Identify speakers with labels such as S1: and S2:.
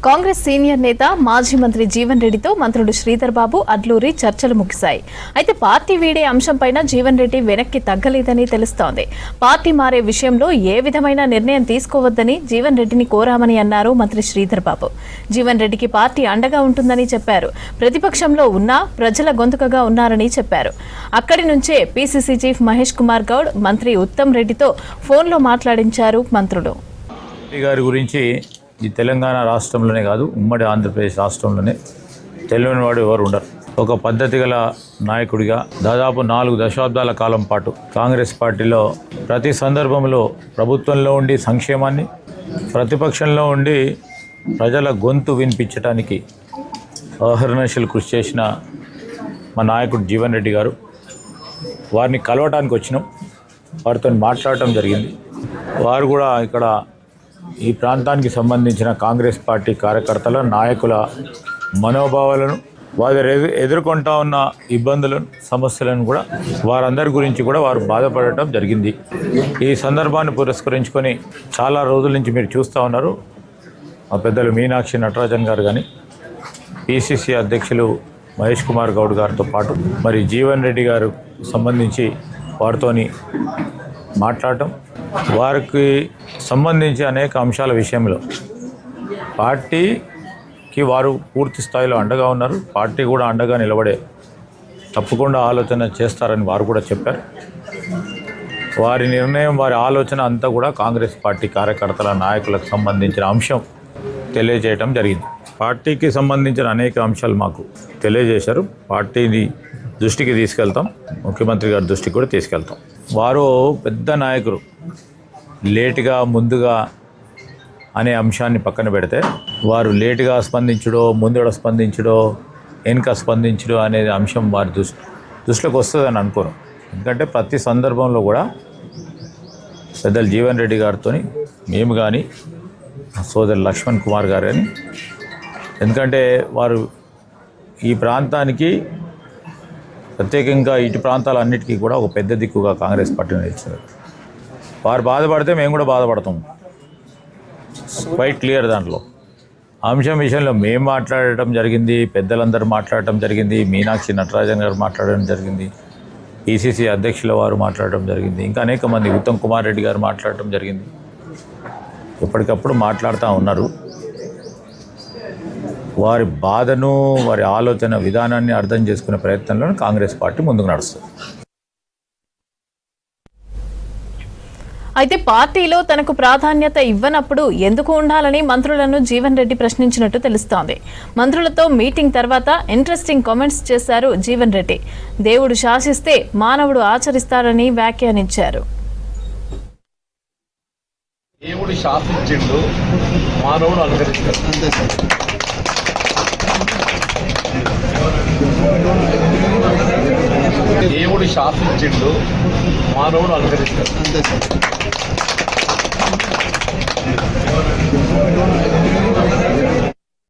S1: Congress senior నేత మాజీ మంత్రి జీవన్ రెడ్డితో మంత్రులు శ్రీధర్ బాబు, అడ్లూరి చర్చలు ముగిశాయి. అయితే పార్టీ వీడే అంశంపైన జీవన్ రెడ్డి వెనక్కి తగ్గలేదని తెలుస్తోంది. పార్టీ మారే విషయంలో ఏ విధమైన నిర్ణయం తీసుకోవద్దని జీవన్ రెడ్డిని కోరామని అన్నారు మంత్రి శ్రీధర్ బాబు. జీవన్ రెడ్డికి పార్టీ అండగా ఉంటుందని చెప్పారు. ప్రతిపక్షంలో ఉన్నా ప్రజల గొంతుకగా ఉన్నారని చెప్పారు. అక్కడి నుంచే పీసీసీ చీఫ్ మహేష్ కుమార్ గౌడ్ మంత్రి ఉత్తమ్ రెడ్డితో ఫోన్లో మాట్లాడించారు మంత్రులు.
S2: గారి గురించి ఈ తెలంగాణ రాష్ట్రంలోనే కాదు, ఉమ్మడి ఆంధ్రప్రదేశ్ రాష్ట్రంలోనే తెలియని వాడు ఎవరు ఉండరు. ఒక పద్ధతి గల నాయకుడిగా దాదాపు 4 దశాబ్దాల కాలం పాటు కాంగ్రెస్ పార్టీలో ప్రతి సందర్భంలో ప్రభుత్వంలో ఉండి సంక్షేమాన్ని, ప్రతిపక్షంలో ఉండి ప్రజల గొంతు వినిపించడానికి అహర్నిశలు కృషి చేసిన మా నాయకుడు జీవన్ రెడ్డి గారు. వారిని కలవటానికి వచ్చినాం, వారితో మాట్లాడటం జరిగింది. వారు కూడా ఇక్కడ ఈ ప్రాంతానికి సంబంధించిన కాంగ్రెస్ పార్టీ కార్యకర్తల నాయకుల మనోభావాలను, వారు ఎదుర్కొంటా ఉన్న ఇబ్బందులను, సమస్యలను కూడా వారందరి గురించి కూడా వారు బాధపడటం జరిగింది. ఈ సందర్భాన్ని పురస్కరించుకొని చాలా రోజుల నుంచి మీరు చూస్తూ ఉన్నారు, మా పెద్దలు మీనాక్షి నటరాజన్ గారు కానీ, పీసీసీ అధ్యక్షులు మహేష్ కుమార్ గౌడ్ గారితో పాటు మరి జీవన్ రెడ్డి గారు సంబంధించి వారితోని మాట్లాడటం, వారికి సంబంధించి అనేక అంశాల విషయంలో పార్టీకి వారు పూర్తి స్థాయిలో అండగా ఉన్నారు. పార్టీ కూడా అండగా నిలబడే తప్పకుండా ఆలోచన చేస్తారని వారు కూడా చెప్పారు. వారి నిర్ణయం, వారి ఆలోచన అంతా కూడా కాంగ్రెస్ పార్టీ కార్యకర్తల నాయకులకు సంబంధించిన అంశం తెలియజేయటం జరిగింది. పార్టీకి సంబంధించిన అనేక అంశాలు మాకు తెలియజేశారు. పార్టీని దృష్టికి తీసుకెళ్తాం, ముఖ్యమంత్రి గారి దృష్టికి కూడా తీసుకెళ్తాం. వారు పెద్ద నాయకులు, లేటుగా ముందుగా అనే అంశాన్ని పక్కన పెడితే వారు లేటుగా స్పందించడో, ముందుగా స్పందించడో, వెనుక స్పందించడో అనే అంశం వారి దృష్టిలోకి వస్తుందని అనుకోను. ఎందుకంటే ప్రతి సందర్భంలో కూడా పెద్దలు జీవన్ రెడ్డి గారితో మేము కానీ, సోదరు లక్ష్మణ్ కుమార్ గారు కానీ, ఎందుకంటే వారు ఈ ప్రాంతానికి ప్రత్యేకంగా ఇటు ప్రాంతాలన్నిటికీ కూడా ఒక పెద్ద దిక్కుగా కాంగ్రెస్ పార్టీని నిలిచారు. వారు బాధపడితే మేము కూడా బాధపడతాం, క్వైట్ క్లియర్. దాంట్లో అంశం విషయంలో మేము మాట్లాడటం జరిగింది, పెద్దలందరూ మాట్లాడటం జరిగింది, మీనాక్షి నటరాజన్ గారు మాట్లాడడం జరిగింది, పీసీసీ అధ్యక్షుల వారు మాట్లాడటం జరిగింది, ఇంకా అనేక మంది, ఉత్తమ్ కుమార్ రెడ్డి గారు మాట్లాడటం జరిగింది. ఎప్పటికప్పుడు మాట్లాడుతూ ఉన్నారు. వారి బాధను, వారి ఆలోచన విధానాన్ని అర్థం చేసుకునే ప్రయత్నంలో కాంగ్రెస్ పార్టీ ముందుకు నడుస్తుంది.
S1: అయితే పార్టీలో తనకు ప్రాధాన్యత ఇవ్వనప్పుడు ఎందుకు ఉండాలని మంత్రులను జీవన్ రెడ్డి ప్రశ్నించినట్టు తెలుస్తోంది. మంత్రులతో మీటింగ్ తర్వాత ఇంట్రెస్టింగ్ కామెంట్స్ చేశారు జీవన్ రెడ్డి. దేవుడు శాసిస్తే మానవుడు ఆచరిస్తారని వ్యాఖ్యానించారు.
S3: దేవుడు శాసించిండు, మానవుడు అనుసరిస్తాడు. దేవుడు శాసించిండు, మానవుడు అనుసరిస్తాడు.